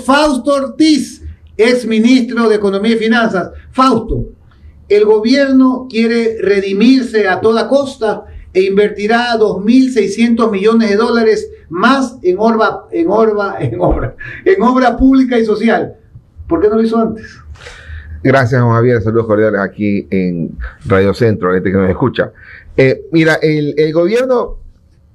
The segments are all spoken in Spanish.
Fausto Ortiz, ex ministro de Economía y Finanzas. Fausto, el gobierno quiere redimirse a toda costa e invertirá 2.600 millones de dólares más en obra pública y social. ¿Por qué no lo hizo antes? Gracias, Juan Javier. Saludos cordiales aquí en Radio Centro, a la gente que nos escucha. Mira, el gobierno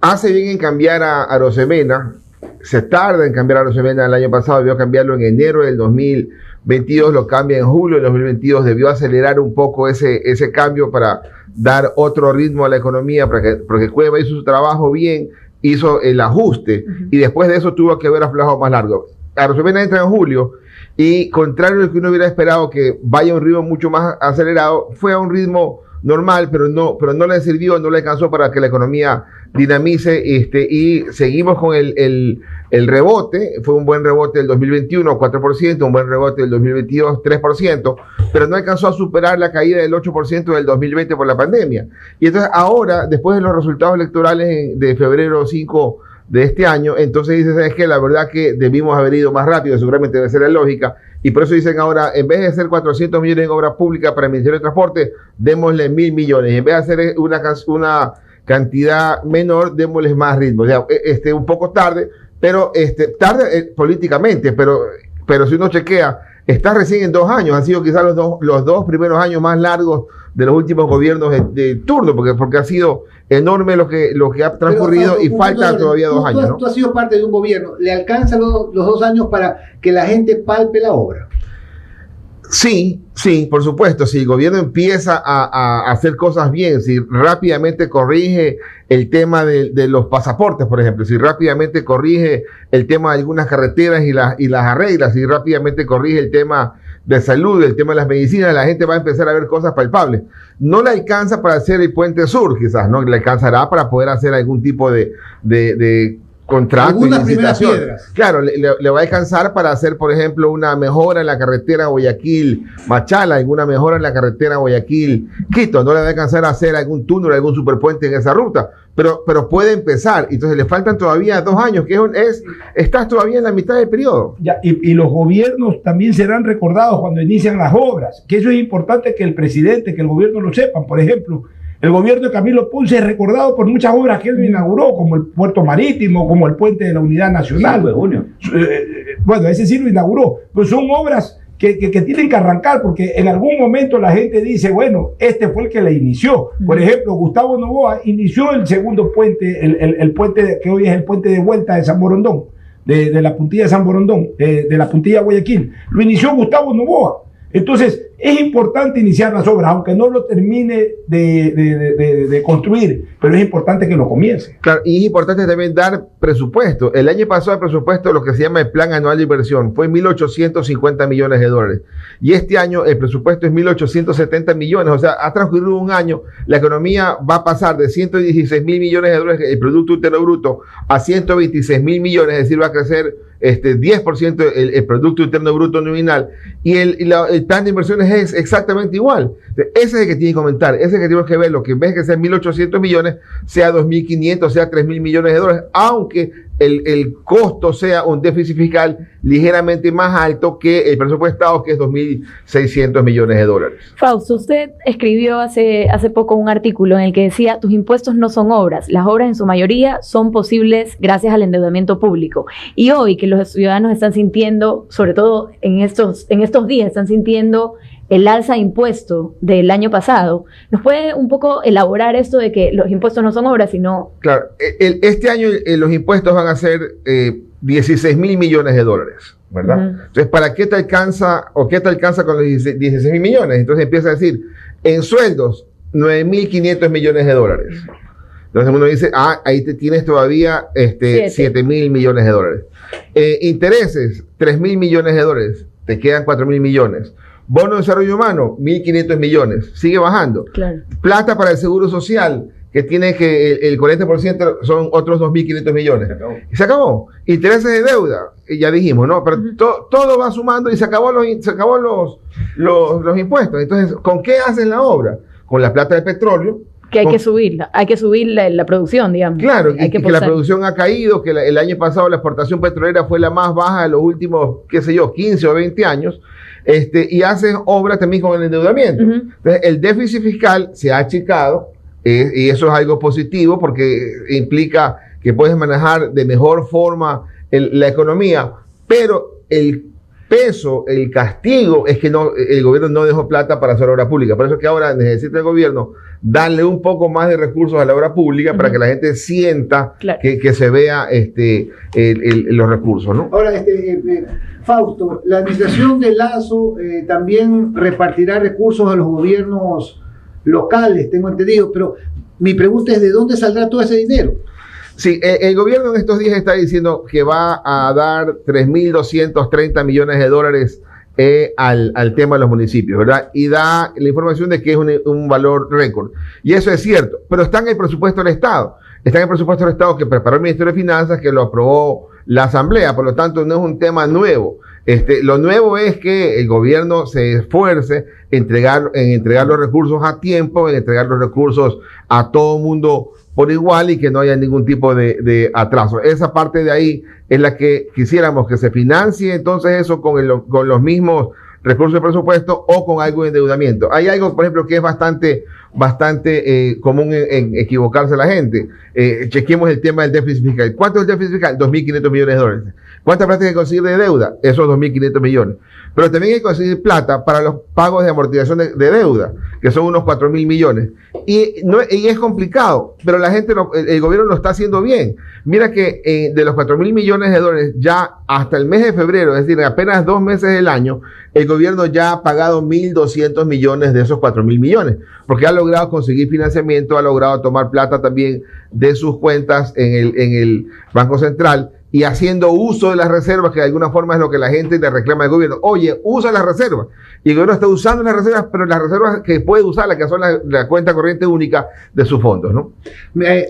hace bien en cambiar a Arosemena. Se tarda en cambiar a Arosemena. El año pasado debió cambiarlo en enero del 2022, lo cambia en julio del 2022. Debió acelerar un poco ese cambio para dar otro ritmo a la economía, porque Cueva hizo su trabajo bien, hizo el ajuste, y después de eso tuvo que haber aflojado más largo. Arosemena entra en julio, y contrario a lo que uno hubiera esperado, que vaya a un ritmo mucho más acelerado, fue a un ritmo normal, pero no le sirvió, no le alcanzó para que la economía dinamice, y seguimos con el rebote. Fue un buen rebote del 2021, 4%, un buen rebote del 2022, 3%, pero no alcanzó a superar la caída del 8% del 2020 por la pandemia. Y entonces ahora, después de los resultados electorales de febrero 5 de este año, entonces dicen, ¿sabes qué? La verdad que debimos haber ido más rápido, seguramente debe ser la lógica, y por eso dicen ahora, en vez de hacer 400 millones en obra pública para el Ministerio de Transporte, démosle 1.000 millones, y en vez de hacer una cantidad menor, démosles más ritmo. O sea, un poco tarde, pero tarde políticamente, pero si uno chequea, está recién en 2 años, han sido quizás los dos primeros años más largos de los últimos gobiernos de turno, porque ha sido enorme lo que ha transcurrido, y falta todavía 2 años, ¿no? Tú has sido parte de un gobierno, ¿le alcanzan los 2 años para que la gente palpe la obra? Sí, por supuesto. Si el gobierno empieza a hacer cosas bien, si rápidamente corrige el tema de los pasaportes, por ejemplo, si rápidamente corrige el tema de algunas carreteras y las arregla, si rápidamente corrige el tema de salud, el tema de las medicinas, la gente va a empezar a ver cosas palpables. No le alcanza para hacer el puente sur, quizás, ¿no? Le alcanzará para poder hacer algún tipo de contrato. Algunas primeras piedras. Claro, le va a alcanzar para hacer, por ejemplo, una mejora en la carretera Guayaquil-Machala, alguna mejora en la carretera Guayaquil-Quito. No le va a alcanzar a hacer algún túnel, algún superpuente en esa ruta, pero puede empezar. Entonces le faltan todavía 2 años, que estás todavía en la mitad del periodo. Ya, y los gobiernos también serán recordados cuando inician las obras, que eso es importante que el presidente, que el gobierno lo sepan. Por ejemplo, el gobierno de Camilo Ponce es recordado por muchas obras que él inauguró, como el puerto marítimo, como el puente de la Unidad Nacional. 5 de junio. Bueno, ese sí lo inauguró. Pues son obras que tienen que arrancar, porque en algún momento la gente dice, bueno, este fue el que la inició. Por ejemplo, Gustavo Noboa inició el segundo puente, el puente que hoy es el puente de vuelta de San Borondón, de la puntilla de San Borondón, de la puntilla de Guayaquil. Lo inició Gustavo Noboa. Entonces, es importante iniciar las obras, aunque no lo termine de construir, pero es importante que lo comience. Claro, y es importante también dar presupuesto. El año pasado el presupuesto, lo que se llama el Plan Anual de Inversión, fue 1.850 millones de dólares. Y este año el presupuesto es 1.870 millones. O sea, ha transcurrido un año, la economía va a pasar de 116 mil millones de dólares, el Producto Interno Bruto, a 126 mil millones, es decir, va a crecer 10% el Producto Interno Bruto nominal, y el plan de inversiones es exactamente igual. Ese es el que tiene que comentar, ese es el que tenemos que ver, lo que en vez de que sea 1.800 millones, sea 2.500, sea 3.000 millones de dólares, aunque el costo sea un déficit fiscal ligeramente más alto que el presupuestado, que es 2.600 millones de dólares. Fausto, usted escribió hace poco un artículo en el que decía, tus impuestos no son obras, las obras en su mayoría son posibles gracias al endeudamiento público. Y hoy que los ciudadanos están sintiendo, sobre todo en estos días, están sintiendo el alza de impuesto del año pasado, ¿nos puede un poco elaborar esto de que los impuestos no son obras, sino...? Claro, este año los impuestos van a ser 16 mil millones de dólares, ¿verdad? Entonces, ¿para qué te alcanza o qué te alcanza con los 16 mil millones? Entonces empieza a decir, en sueldos, 9.500 millones de dólares. Entonces uno dice, ahí te tienes todavía 7 mil millones de dólares. Intereses, 3 mil millones de dólares, te quedan 4 mil millones. Bono de desarrollo humano, 1.500 millones, sigue bajando. Claro. Plata para el seguro social, que tiene que el 40% son otros 2.500 millones. Se acabó. Intereses de deuda, ya dijimos, ¿no? Pero todo va sumando y se acabó los impuestos. Entonces, ¿con qué hacen la obra? Con la plata del petróleo, Que hay que subir la producción, digamos. Claro, hay que la producción ha caído, que el año pasado la exportación petrolera fue la más baja de los últimos, 15 o 20 años, y hacen obras también con el endeudamiento. Entonces, el déficit fiscal se ha achicado, y eso es algo positivo porque implica que puedes manejar de mejor forma la economía, pero el peso, el castigo es que el gobierno no dejó plata para hacer obra pública. Por eso es que ahora necesita el gobierno darle un poco más de recursos a la obra pública para que la gente sienta que se vea los recursos, ¿no? Ahora, Fausto, la administración de Lazo también repartirá recursos a los gobiernos locales, tengo entendido, pero mi pregunta es, ¿de dónde saldrá todo ese dinero? Sí, el gobierno en estos días está diciendo que va a dar 3.230 millones de dólares al tema de los municipios, ¿verdad? Y da la información de que es un valor récord. Y eso es cierto, pero está en el presupuesto del Estado. Está en el presupuesto del Estado que preparó el Ministerio de Finanzas, que lo aprobó la Asamblea, por lo tanto no es un tema nuevo. Lo nuevo es que el gobierno se esfuerce en entregar los recursos a tiempo, en entregar los recursos a todo mundo por igual y que no haya ningún tipo de atraso. Esa parte de ahí es la que quisiéramos que se financie entonces eso con los mismos recursos de presupuesto o con algo de endeudamiento. Hay algo, por ejemplo, que es bastante común en equivocarse la gente. Chequemos el tema del déficit fiscal. ¿Cuánto es el déficit fiscal? 2.500 millones de dólares. ¿Cuánta plata hay que conseguir de deuda? Esos 2.500 millones. Pero también hay que conseguir plata para los pagos de amortización de deuda, que son unos 4.000 millones. Y es complicado, pero la gente, el gobierno lo está haciendo bien. Mira que de los 4.000 millones de dólares, ya hasta el mes de febrero, es decir, en apenas 2 meses del año, el gobierno ya ha pagado 1.200 millones de esos 4.000 millones, porque ha logrado conseguir financiamiento, ha logrado tomar plata también de sus cuentas en el Banco Central, y haciendo uso de las reservas, que de alguna forma es lo que la gente le reclama al gobierno. Oye, usa las reservas. Y el gobierno está usando las reservas, pero las reservas que puede usar, las que son la cuenta corriente única de sus fondos, ¿no?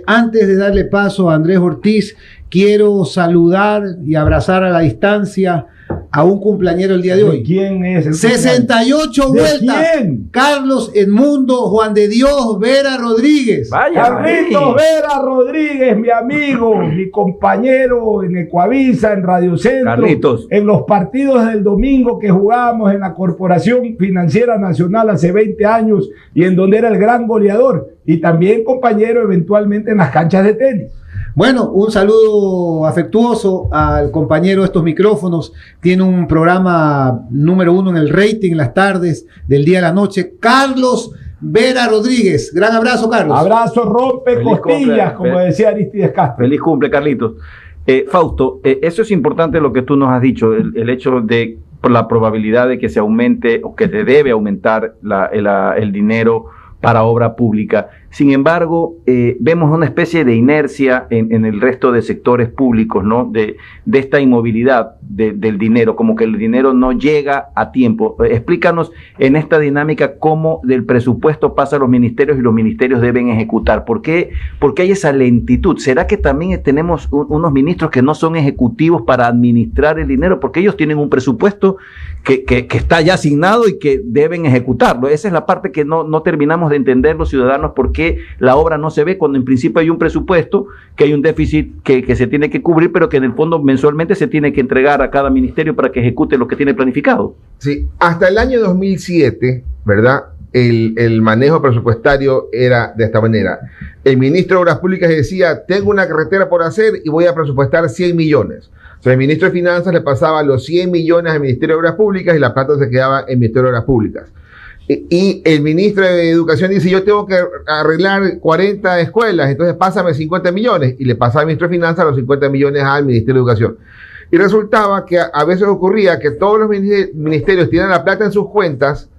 Antes de darle paso a Andrés Ortiz, quiero saludar y abrazar a la distancia a un cumpleañero el día de hoy. ¿Quién es el 68 vueltas. ¿Quién? Carlos Edmundo Juan de Dios Vera Rodríguez. Vaya, Carlitos Vera Rodríguez, mi amigo, mi compañero en Ecuavisa, en Radio Centro, Carlitos, en los partidos del domingo que jugábamos en la Corporación Financiera Nacional hace 20 años y en donde era el gran goleador, y también compañero eventualmente en las canchas de tenis. Bueno, un saludo afectuoso al compañero de estos micrófonos. Tiene un programa número 1 en el rating en las tardes, del día a la noche. Carlos Vera Rodríguez. Gran abrazo, Carlos. Abrazo, rompe Feliz costillas, cumple, como decía Aristides Castro. feliz cumple, Carlitos. Fausto, eso es importante lo que tú nos has dicho, el hecho de la probabilidad de que se aumente o que se debe aumentar el dinero para obra pública. Sin embargo, vemos una especie de inercia en el resto de sectores públicos, ¿no? De esta inmovilidad del dinero, como que el dinero no llega a tiempo. Explícanos en esta dinámica cómo del presupuesto pasa a los ministerios y los ministerios deben ejecutar. ¿Por qué hay esa lentitud? ¿Será que también tenemos unos ministros que no son ejecutivos para administrar el dinero? Porque ellos tienen un presupuesto que está ya asignado y que deben ejecutarlo. Esa es la parte que no terminamos de entender los ciudadanos, porque la obra no se ve cuando en principio hay un presupuesto, que hay un déficit que se tiene que cubrir, pero que en el fondo mensualmente se tiene que entregar a cada ministerio para que ejecute lo que tiene planificado. Sí, hasta el año 2007, ¿verdad? El manejo presupuestario era de esta manera. El ministro de Obras Públicas decía, tengo una carretera por hacer y voy a presupuestar 100 millones. O sea, el ministro de Finanzas le pasaba los 100 millones al Ministerio de Obras Públicas y la plata se quedaba en el Ministerio de Obras Públicas. Y el ministro de Educación dice, yo tengo que arreglar 40 escuelas, entonces pásame 50 millones. Y le pasaba al ministro de Finanzas los 50 millones al Ministerio de Educación. Y resultaba que a veces ocurría que todos los ministerios tenían la plata en sus cuentas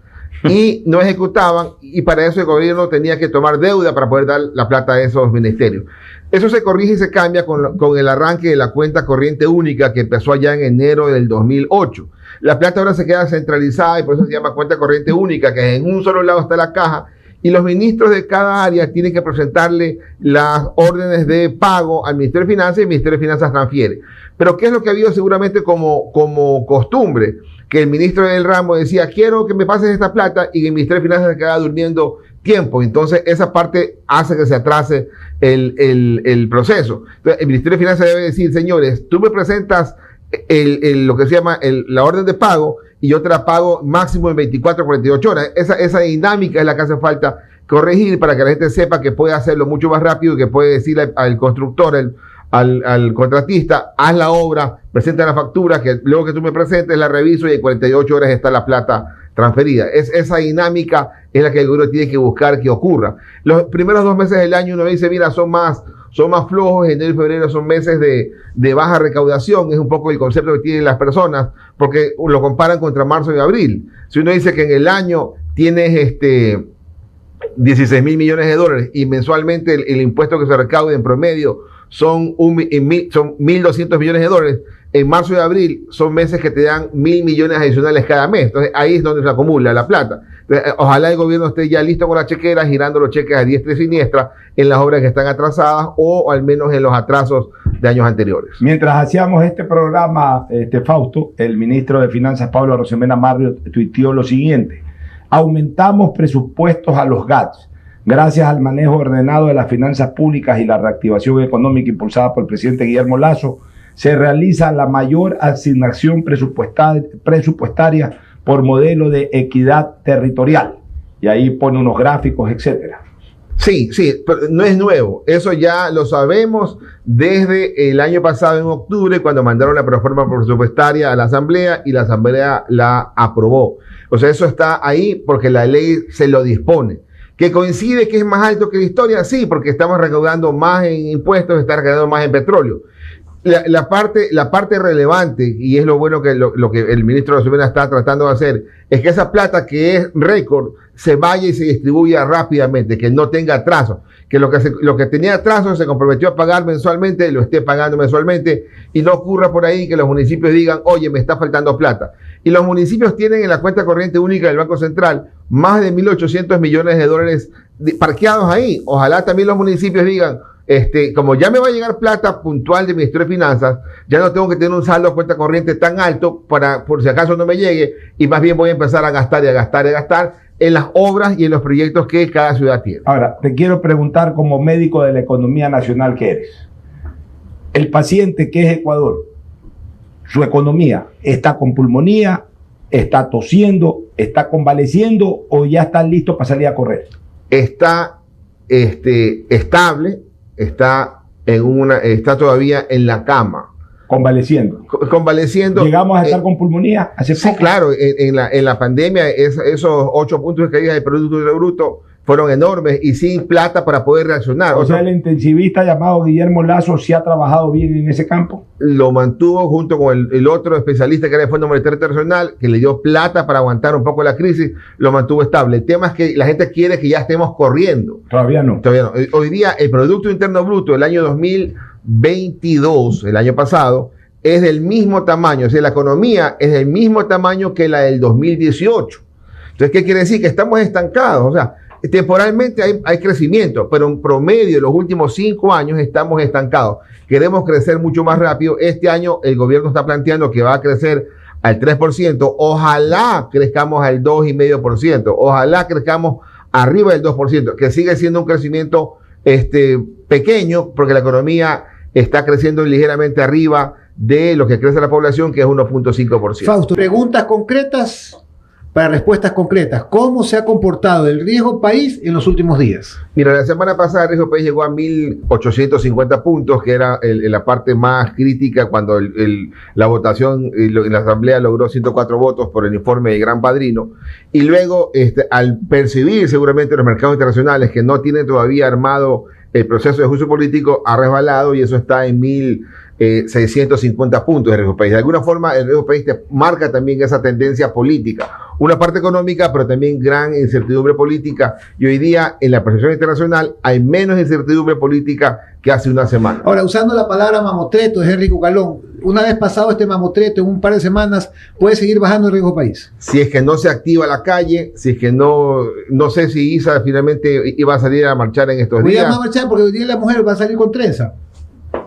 y no ejecutaban, y para eso el gobierno tenía que tomar deuda para poder dar la plata a esos ministerios. Eso se corrige y se cambia con el arranque de la cuenta corriente única que empezó allá en enero del 2008. La plata ahora se queda centralizada y por eso se llama cuenta corriente única, que en un solo lado está la caja y los ministros de cada área tienen que presentarle las órdenes de pago al Ministerio de Finanzas y el Ministerio de Finanzas transfiere. Pero ¿qué es lo que ha habido seguramente como costumbre? Que el ministro del ramo decía, quiero que me pases esta plata, y el Ministerio de Finanzas se quedaba durmiendo tiempo. Entonces, esa parte hace que se atrase el proceso. Entonces, el Ministerio de Finanzas debe decir, señores, tú me presentas lo que se llama la orden de pago y yo te la pago máximo en 24 o 48 horas. Esa dinámica es la que hace falta corregir para que la gente sepa que puede hacerlo mucho más rápido, que puede decirle al constructor, al contratista, haz la obra, presenta la factura, que luego que tú me presentes la reviso y en 48 horas está la plata transferida. Esa dinámica es la que el gobierno tiene que buscar que ocurra. Los primeros 2 meses del año uno dice, mira, son más flojos, enero y febrero son meses de baja recaudación, es un poco el concepto que tienen las personas, porque lo comparan contra marzo y abril. Si uno dice que en el año tienes 16,000 millones de dólares y mensualmente el impuesto que se recaude en promedio son 1.200 millones de dólares, en marzo y abril son meses que te dan 1.000 millones adicionales cada mes. Entonces ahí es donde se acumula la plata. Entonces, ojalá el gobierno esté ya listo con la chequera, girando los cheques a diestra y siniestra en las obras que están atrasadas o al menos en los atrasos de años anteriores. Mientras hacíamos este programa, Fausto, el ministro de Finanzas, Pablo Arosemena Marrio, tuiteó lo siguiente: aumentamos presupuestos a los GATS. Gracias al manejo ordenado de las finanzas públicas y la reactivación económica impulsada por el presidente Guillermo Lasso, se realiza la mayor asignación presupuestaria por modelo de equidad territorial. Y ahí pone unos gráficos, etcétera. Sí, pero no es nuevo. Eso ya lo sabemos desde el año pasado, en octubre, cuando mandaron la reforma presupuestaria a la Asamblea y la Asamblea la aprobó. O sea, eso está ahí porque la ley se lo dispone. ¿Que coincide que es más alto que la historia? Sí, porque estamos recaudando más en impuestos, está recaudando más en petróleo. La parte relevante, y es lo bueno que lo que el ministro de Arosemena está tratando de hacer, es que esa plata que es récord se vaya y se distribuya rápidamente, que no tenga atraso, que lo que tenía atraso se comprometió a pagar mensualmente, lo esté pagando mensualmente, y no ocurra por ahí que los municipios digan, oye, me está faltando plata. Y los municipios tienen en la cuenta corriente única del Banco Central más de 1.800 millones de dólares parqueados ahí. Ojalá también los municipios digan, como ya me va a llegar plata puntual del Ministerio de Finanzas, ya no tengo que tener un saldo de cuenta corriente tan alto para, por si acaso no me llegue, y más bien voy a empezar a gastar y a gastar y a gastar en las obras y en los proyectos que cada ciudad tiene. Ahora, te quiero preguntar, como médico de la economía nacional que eres, el paciente que es Ecuador, su economía está con pulmonía, está tosiendo, está convaleciendo o ya está listo para salir a correr. Está estable, está todavía en la cama. Convaleciendo. Llegamos a estar con pulmonía hace poco. Sí, claro, en la pandemia esos 8 puntos de caída del Producto Interno Bruto fueron enormes y sin plata para poder reaccionar. O sea, el intensivista llamado Guillermo Lasso sí ha trabajado bien en ese campo. Lo mantuvo junto con el otro especialista que era el Fondo Monetario Internacional, que le dio plata para aguantar un poco la crisis, lo mantuvo estable. El tema es que la gente quiere que ya estemos corriendo. Todavía no. Hoy día el Producto Interno Bruto del año 2022, el año pasado, es del mismo tamaño, o sea, la economía es del mismo tamaño que la del 2018. Entonces, ¿qué quiere decir? Que estamos estancados, o sea, temporalmente hay crecimiento, pero en promedio los últimos 5 años estamos estancados. Queremos crecer mucho más rápido. Este año el gobierno está planteando que va a crecer al 3%. Ojalá crezcamos al 2,5%. Ojalá crezcamos arriba del 2%, que sigue siendo un crecimiento pequeño, porque la economía está creciendo ligeramente arriba de lo que crece la población, que es 1,5%. Fausto, preguntas concretas para respuestas concretas. ¿Cómo se ha comportado el riesgo país en los últimos días? Mira, la semana pasada el riesgo país llegó a 1.850 puntos, que era la parte más crítica cuando la votación en la Asamblea logró 104 votos por el informe de Gran Padrino. Y luego, al percibir seguramente los mercados internacionales que no tienen todavía armado el proceso de juicio político, ha resbalado y eso está en 1.650 puntos de riesgo país. De alguna forma, el riesgo país te marca también esa tendencia política. Una parte económica, pero también gran incertidumbre política. Y hoy día, en la percepción internacional, hay menos incertidumbre política que hace una semana. Ahora, usando la palabra mamotreto de Henry Cucalón, una vez pasado este mamotreto, en un par de semanas, ¿puede seguir bajando el riesgo país? Si es que no se activa la calle, si es que no sé si Isa finalmente iba a salir a marchar en estos días. Hoy va a marchar porque hoy día la mujer va a salir con trenza.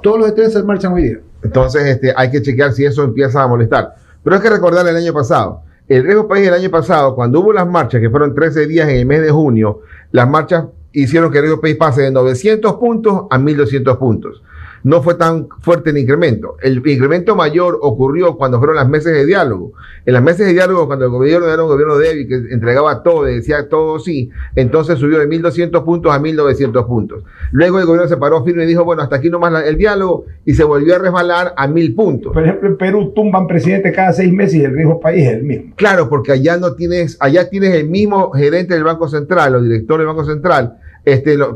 Todos los de trenza marchan hoy día. Entonces hay que chequear si eso empieza a molestar. Pero hay que recordar el año pasado. El riesgo país el año pasado, cuando hubo las marchas, que fueron 13 días en el mes de junio, las marchas hicieron que el riesgo país pase de 900 puntos a 1.200 puntos. No fue tan fuerte el incremento. El incremento mayor ocurrió cuando fueron las mesas de diálogo. En las mesas de diálogo, cuando el gobierno era un gobierno débil, que entregaba todo, decía todo sí, entonces subió de 1.200 puntos a 1.900 puntos. Luego el gobierno se paró firme y dijo, bueno, hasta aquí nomás el diálogo, y se volvió a resbalar a 1.000 puntos. Por ejemplo, en Perú tumban presidente cada 6 meses y el riesgo país es el mismo. Claro, porque allá tienes el mismo gerente del Banco Central o director del Banco Central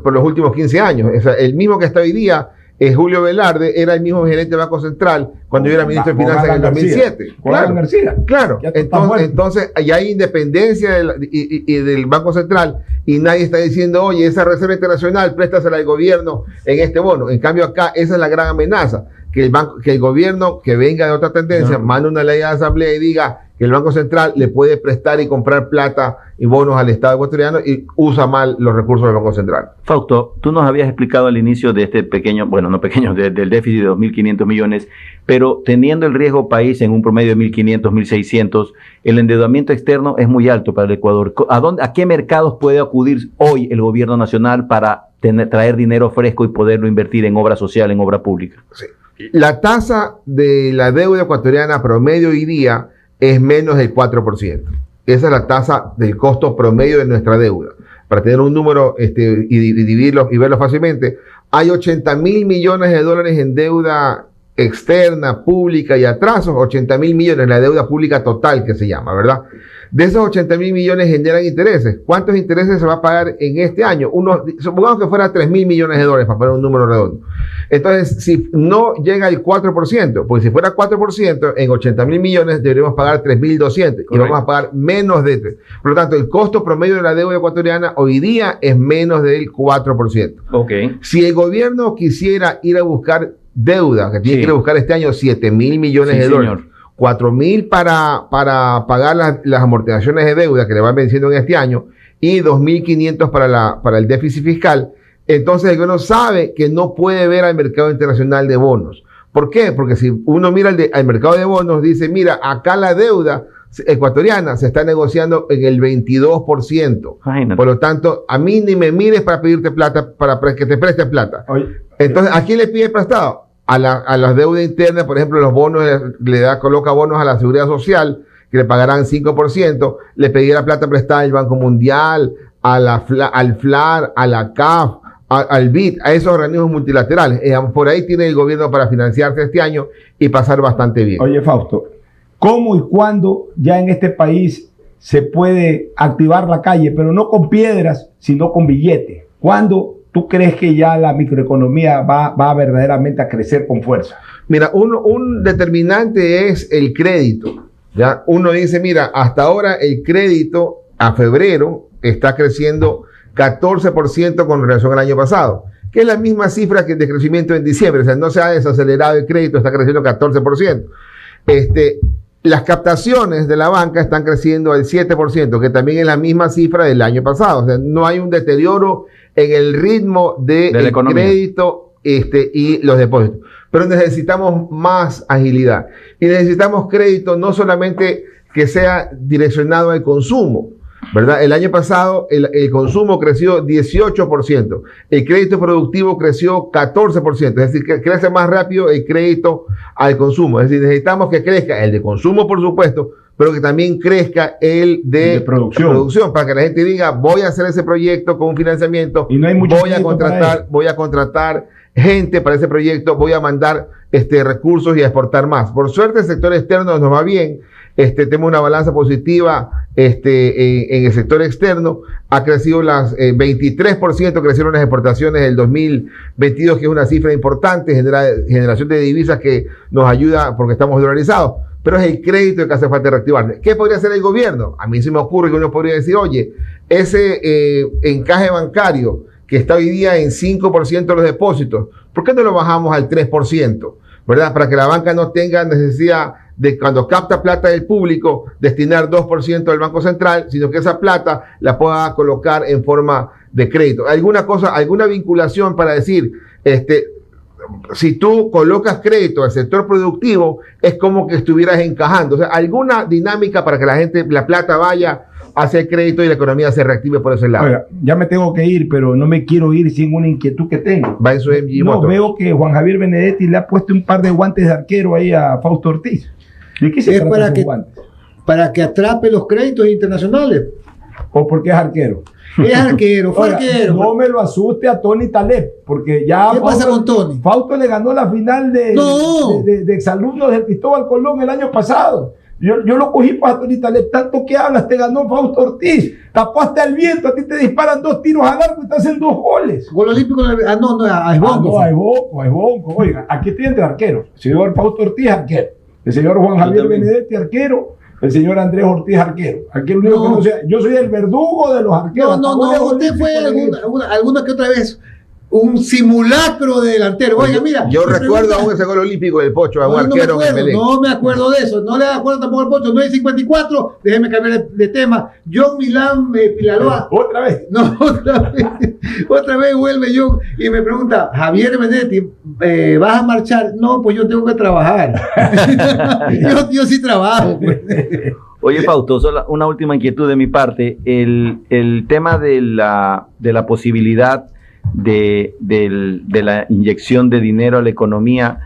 por los últimos 15 años. O sea, el mismo que está hoy día, Julio Velarde, era el mismo gerente del Banco Central cuando yo era ministro de Finanzas en el 2007. Claro. Entonces, allá hay independencia del Banco Central y nadie está diciendo, oye, esa reserva internacional, préstasela al gobierno en este bono. En cambio, acá esa es la gran amenaza, que el gobierno que venga de otra tendencia, mande una ley a la Asamblea y diga que el Banco Central le puede prestar y comprar plata y bonos al Estado ecuatoriano y usa mal los recursos del Banco Central. Fausto, tú nos habías explicado al inicio de este pequeño, bueno, no pequeño, del déficit de 2.500 millones, pero teniendo el riesgo país en un promedio de 1.500, 1.600, el endeudamiento externo es muy alto para el Ecuador. ¿A qué mercados puede acudir hoy el gobierno nacional para traer dinero fresco y poderlo invertir en obra social, en obra pública? Sí. La tasa de la deuda ecuatoriana promedio hoy día es menos del 4%. Esa es la tasa del costo promedio de nuestra deuda. Para tener un número y dividirlo y verlo fácilmente, hay 80.000 millones de dólares en deuda externa, pública y atrasos, 80.000 millones, la deuda pública total que se llama, ¿verdad? De esos 80.000 millones generan intereses. ¿Cuántos intereses se va a pagar en este año? Supongamos que fuera 3.000 millones de dólares para poner un número redondo. Entonces, si no llega al 4%, pues si fuera 4%, en 80.000 millones deberíamos pagar 3.200 y vamos a pagar menos de 3. Por lo tanto, el costo promedio de la deuda ecuatoriana hoy día es menos del 4%. Okay. Si el gobierno quisiera ir a buscar deuda, que tiene que ir a buscar este año 7.000 millones de dólares, 4.000 para pagar las amortizaciones de deuda que le van venciendo en este año y 2.500 para el déficit fiscal, entonces el gobierno sabe que no puede ver al mercado internacional de bonos. ¿Por qué? Porque si uno mira al mercado de bonos, dice, mira, acá la deuda ecuatoriana se está negociando en el 22%. Imagínate. Por lo tanto, a mí ni me mires para pedirte plata, para que te preste plata. Entonces, ¿a quién le pide prestado? A las deudas internas, por ejemplo, los bonos, coloca bonos a la Seguridad Social, que le pagarán 5%, le pedirá plata prestada al Banco Mundial, al FLAR, a la CAF, al BID, a esos organismos multilaterales. Por ahí tiene el gobierno para financiarse este año y pasar bastante bien. Oye, Fausto, ¿cómo y cuándo ya en este país se puede activar la calle, pero no con piedras, sino con billetes? ¿Cuándo tú crees que ya la microeconomía va verdaderamente a crecer con fuerza? Mira, un determinante es el crédito. ¿Ya? Uno dice, mira, hasta ahora el crédito a febrero está creciendo 14% con relación al año pasado, que es la misma cifra que de crecimiento en diciembre. O sea, no se ha desacelerado el crédito, está creciendo 14%. Las captaciones de la banca están creciendo al 7%, que también es la misma cifra del año pasado. O sea, no hay un deterioro en el ritmo del crédito y los depósitos. Pero necesitamos más agilidad. Y necesitamos crédito no solamente que sea direccionado al consumo, ¿verdad? El año pasado el consumo creció 18%. El crédito productivo creció 14%. Es decir, que crece más rápido el crédito al consumo. Es decir, necesitamos que crezca el de consumo, por supuesto, pero que también crezca el de producción, para que la gente diga, voy a hacer ese proyecto con un financiamiento, y no hay voy a contratar gente para ese proyecto, voy a mandar recursos y a exportar más. Por suerte el sector externo nos va bien, tenemos una balanza positiva en el sector externo, ha crecido 23% crecieron las exportaciones del 2022, que es una cifra importante, generación de divisas que nos ayuda porque estamos dolarizados. Pero es el crédito que hace falta reactivarse. ¿Qué podría hacer el gobierno? A mí se me ocurre que uno podría decir, oye, ese encaje bancario que está hoy día en 5% de los depósitos, ¿por qué no lo bajamos al 3%? ¿Verdad? Para que la banca no tenga necesidad de, cuando capta plata del público, destinar 2% al Banco Central, sino que esa plata la pueda colocar en forma de crédito. Alguna vinculación para decir, si tú colocas crédito al sector productivo, es como que estuvieras encajando. O sea, alguna dinámica para que la plata vaya hacia el crédito y la economía se reactive por ese lado. Oiga, ya me tengo que ir, pero no me quiero ir sin una inquietud que tengo. Va en su MG No, Motors. veo que Juan Javier Benedetti le ha puesto un par de guantes de arquero ahí a Fausto Ortiz. ¿De qué se Es trata para esos que, guantes? para que atrape los créditos internacionales. ¿O porque es arquero? Es arquero, fue Oiga, arquero. no me lo asuste a Tony Taleb, porque ya ¿Qué pasa con Tony? Fausto le ganó la final No. de exalumnos del Cristóbal Colón el año pasado. Yo lo cogí para Tony Taleb. Tanto que hablas, te ganó Fausto Ortiz. Tapó hasta el viento, a ti te disparan 2 tiros al arco y te hacen 2 goles. Gol olímpico. No, a Esbonco. A Esbonco. Oiga, aquí estoy entre arqueros. El señor Fausto Ortiz, arquero. El señor Juan Javier también. Benedetti, arquero. El señor Andrés Ortiz, arquero. Aquí el único No. que no sea. Yo soy el verdugo de los arqueros. No, Hasta goles usted fue olímpicos alguna que otra vez un simulacro de delantero. Oiga, mira. Yo me recuerdo pregunta- aún ese gol olímpico del Pocho, a un No, arquero en Belén. no me acuerdo de eso. No le acuerdo tampoco al Pocho. No hay 54. Déjeme cambiar de tema. John Milán Pilaloa. Otra vez. No, otra vez vuelve John y me pregunta, Javier Benedetti, ¿vas a marchar? No, pues yo tengo que trabajar. yo sí trabajo. Pues. Oye, Fausto, solo una última inquietud de mi parte. El tema de la posibilidad de la inyección de dinero a la economía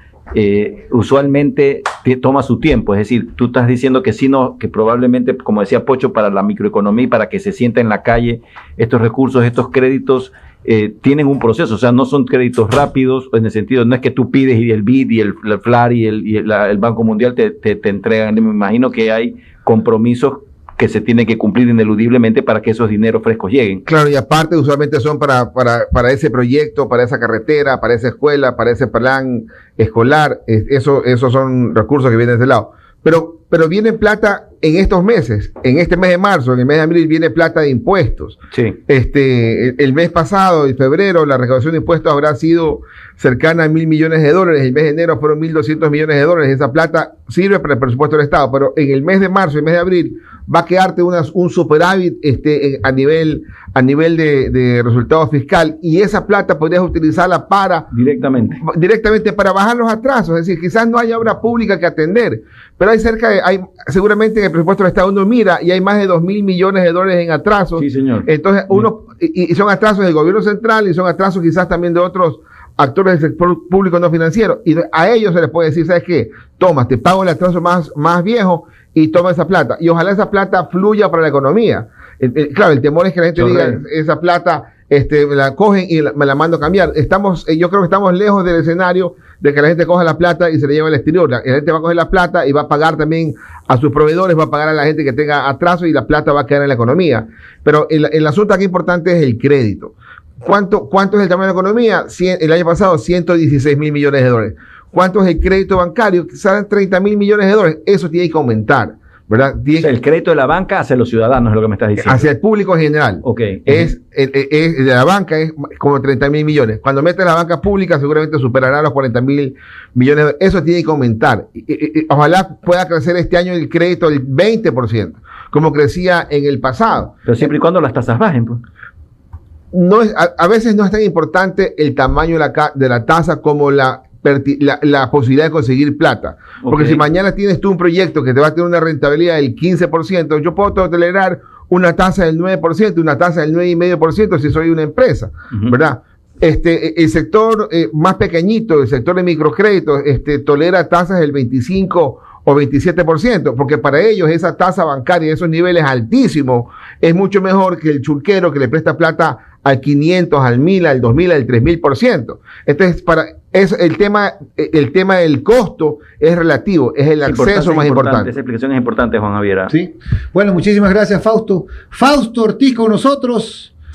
usualmente toma su tiempo. Es decir, tú estás diciendo que sí, no, que probablemente, como decía Pocho, para la microeconomía y para que se sienta en la calle, estos recursos, estos créditos tienen un proceso. O sea, no son créditos rápidos, en el sentido, no es que tú pides y el BID y el FLAR y el Banco Mundial te entregan. Me imagino que hay compromisos que se tienen que cumplir ineludiblemente para que esos dineros frescos lleguen. Claro, y aparte usualmente son para ese proyecto, para esa carretera, para esa escuela, para ese plan escolar. Esos son recursos que vienen de ese lado. Pero viene plata en estos meses. En este mes de marzo, en el mes de abril, viene plata de impuestos. Sí. El mes pasado, en febrero, la recaudación de impuestos habrá sido cercana a $1.000 millones. El mes de enero fueron $1.200 millones. Esa plata sirve para el presupuesto del Estado, pero en el mes de marzo y el mes de abril va a quedarte un superávit a nivel de resultado fiscal, y esa plata podrías utilizarla directamente para bajar los atrasos. Es decir, quizás no haya obra pública que atender, pero seguramente en el presupuesto del Estado uno mira y hay más de $2.000 millones en atrasos. Sí, señor. Entonces y son atrasos del gobierno central y son atrasos quizás también de otros actores del sector público no financiero, y a ellos se les puede decir, ¿sabes qué? Toma, te pago el atraso más viejo y toma esa plata, y ojalá esa plata fluya para la economía. Claro, el temor es que la gente diga, esa plata me la cogen y me la mando a cambiar. Yo creo que estamos lejos del escenario de que la gente coja la plata y se la lleve al exterior. La gente va a coger la plata y va a pagar también a sus proveedores, va a pagar a la gente que tenga atraso, y la plata va a quedar en la economía. Pero el asunto aquí importante es el crédito. ¿Cuánto es el tamaño de la economía? El año pasado, $116.000 millones. ¿Cuánto es el crédito bancario? Serán $30.000 millones. Eso tiene que aumentar, ¿verdad? O sea, el crédito de la banca hacia los ciudadanos es lo que me estas diciendo. Hacia el público en general. Ok. De la banca es como $30.000 millones. Cuando metes la banca pública, seguramente superará los $40.000 millones. Eso tiene que aumentar. Ojalá pueda crecer este año el crédito del 20%, como crecía en el pasado. Pero siempre y cuando las tasas bajen, pues. A veces no es tan importante el tamaño de la tasa como la posibilidad de conseguir plata. Porque si mañana tienes tú un proyecto que te va a tener una rentabilidad del 15%, yo puedo tolerar una tasa del 9%, una tasa del 9,5% si soy una empresa, ¿verdad? El sector más pequeñito, el sector de microcréditos, tolera tasas del 25 o 27%, porque para ellos esa tasa bancaria, esos niveles altísimos, es mucho mejor que el churquero que le presta plata al 500, al 1.000, al 2.000, al 3.000%. Entonces, el tema del costo es relativo, es el acceso más importante. Esa explicación es importante, Juan Javier. Sí. Bueno, muchísimas gracias, Fausto. Fausto Ortiz con nosotros.